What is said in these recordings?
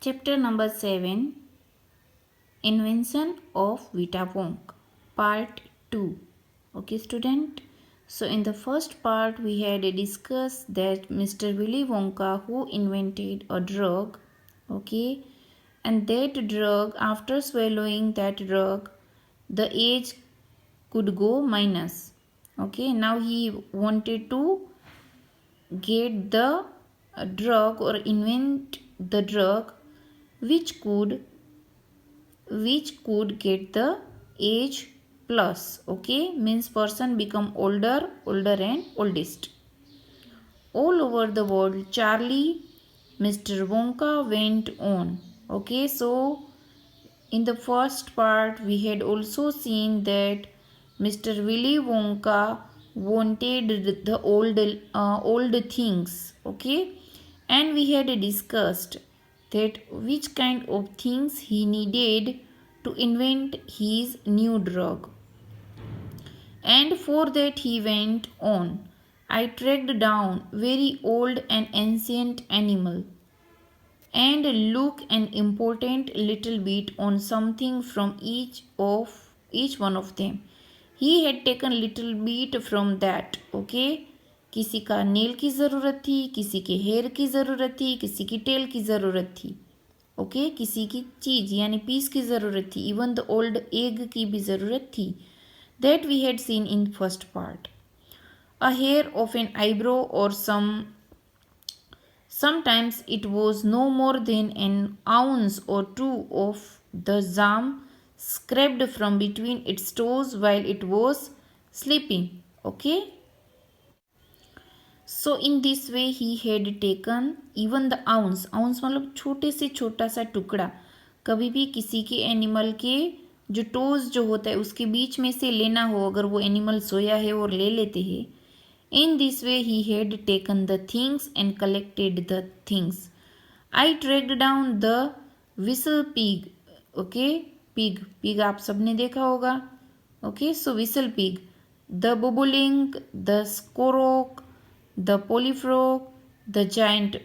Chapter number 7, Invention of Vita Wonk, Part 2. Okay, student. So in the first part, we had discussed that Mr. Willy Wonka, who invented a drug, okay, and that drug, after swallowing that drug, the age could go minus. Okay, now he wanted to get the drug or invent the drug which could get the age plus. Okay, means person become older and oldest. All over the world, Charlie, Mr. Wonka went on. Okay, so in the first part we had also seen that Mr. Willy Wonka wanted the old things. Okay, and we had discussed that which kind of things he needed to invent his new drug. And for that he went on. I tracked down very old and ancient animal and look an important little bit on something from each one of them. He had taken little bit from that. Okay, किसी का nail की ज़रूरत थी, किसी के hair की ज़रूरत थी, किसी की टेल की ज़रूरत थी. ओके, किसी की चीज़ यानी पीस की ज़रूरत थी, इवन द ओल्ड एग की भी ज़रूरत थी. That we had seen in first part. A hair of an eyebrow और sometimes it was no more than an ounce or two of the jam scraped from between its toes while it was sleeping. Okay, so in this way he had taken even the ounce मतलब छोटे से छोटा सा टुकड़ा. कभी भी किसी के एनिमल के जो टोज जो होता है उसके बीच में से लेना हो, अगर वो एनिमल सोया है और ले लेते हैं. In this way he had taken the things and collected the things. I tracked down the whistle pig. Okay, pig आप सबने देखा होगा. Okay, so whistle pig, the bobolink, the squirrel, the polyfrog, the giant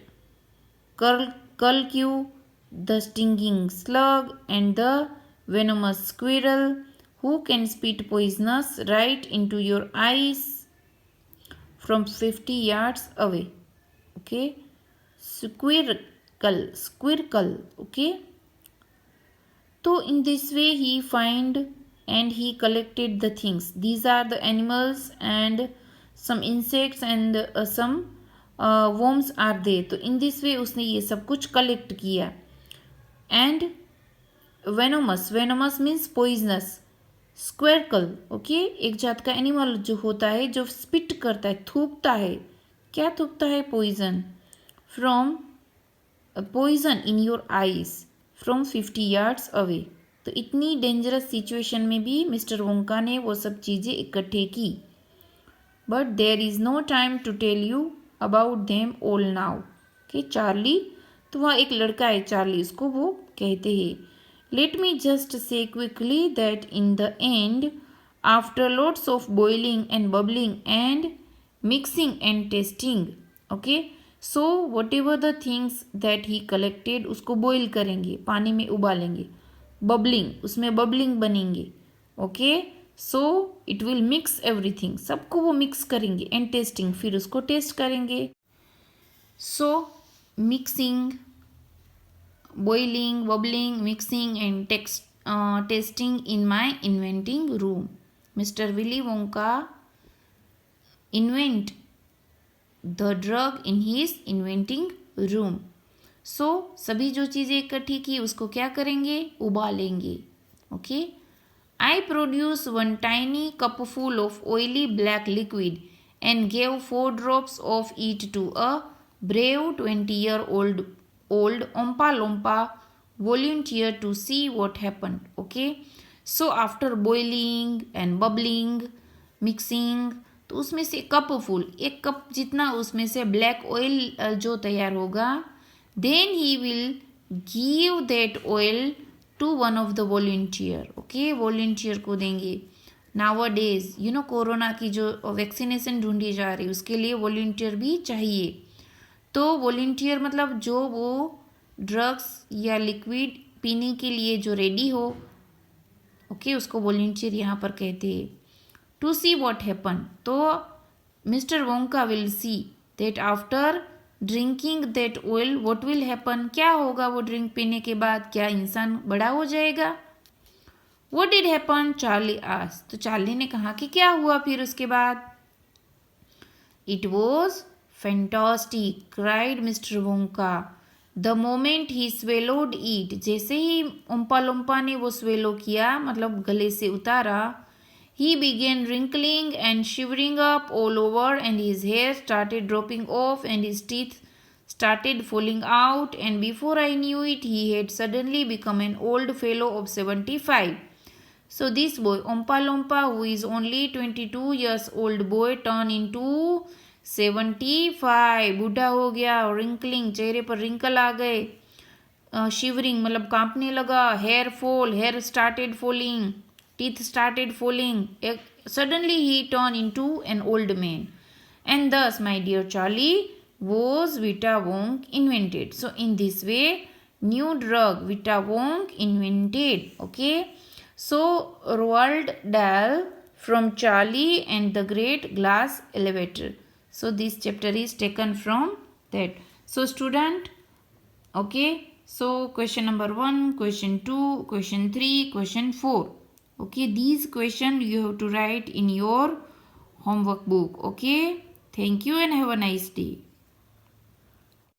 curlew, the stinging slug, and the venomous squirrel who can spit poisonous right into your eyes from 50 yards away. Okay, squircle. Okay, so in this way he find and he collected the things. These are the animals and some insects and some worms are there. तो in this way उसने ये सब कुछ collect किया. And venomous means poisonous. Squirrel. Okay, एक जात का animal जो होता है जो स्पिट करता है, थूकता है. क्या थूकता है? Poison. From poison in your eyes from 50 yards away. तो इतनी डेंजरस सिचुएशन में भी मिस्टर वोंका ने वो सब चीज़ें इकट्ठे की. But there is no time to tell you about them all now. Okay, Charlie, तो वहाँ एक लड़का है चार्ली, उसको वो कहते हैं. Let me just say quickly that in the end, after lots of boiling and bubbling and mixing and tasting, okay, so whatever the things that he collected, उसको boil करेंगे, पानी में उबालेंगे. Bubbling, उसमें bubbling बनेंगे. Okay, so it will mix everything, सबको वो mix करेंगे. And tasting, फिर उसको taste करेंगे. So mixing, boiling, bubbling, mixing and tasting in my inventing room. Mr. Willy Wonka invent the drug in his inventing room. So सभी जो चीज़ें इकट्ठी की उसको क्या करेंगे? उबालेंगे. Okay, I produce one tiny cupful of oily black liquid and gave 4 drops of it to a brave 20-year-old Oompa Loompa volunteer to see what happened. Okay, so after boiling and bubbling, mixing, तो उसमें से cup full, 1 cup जितना उसमें से black oil जो तैयार होगा, then he will give that oil to one of the volunteer. Okay, volunteer को देंगे. Nowadays you know corona की जो वैक्सीनेशन ढूंढी जा रही है उसके लिए वॉलंटियर भी चाहिए. तो वॉलंटियर मतलब जो वो ड्रग्स या लिक्विड पीने के लिए जो रेडी हो, ओके, उसको वॉलंटियर यहाँ पर कहते हैं। टू सी वॉट हैपन, तो mister Wonka will see that after drinking that oil what will happen, क्या होगा वो ड्रिंक पीने के बाद, क्या इंसान बड़ा हो जाएगा। What did happen, Charlie asked, तो चार्ली ने कहा कि क्या हुआ फिर उसके बाद। It was fantastic, cried mister Wonka the moment he swallowed it, जैसे ही ओम्पा लोम्पा ने वो स्वेलो किया, मतलब गले से उतारा, he began wrinkling and shivering up all over and his hair started dropping off and his teeth started falling out, and before I knew it he had suddenly become an old fellow of 75. So this boy Ompa Lompa, who is only 22 years old boy, turned into 75, बूढ़ा हो गया। wrinkling, चेहरे पर wrinkle आ गए। shivering मतलब कांपने लगा। hair fall, hair started falling, teeth started falling. Suddenly he turned into an old man. And thus, my dear Charlie, was Vita Wonk invented. So in this way, new drug Vita Wonk invented. Okay. So Roald Dahl from Charlie and the Great Glass Elevator. So this chapter is taken from that. So student, okay. So question number 1, question 2, question 3, question 4. Okay, these questions you have to write in your homework book. Okay, thank you and have a nice day.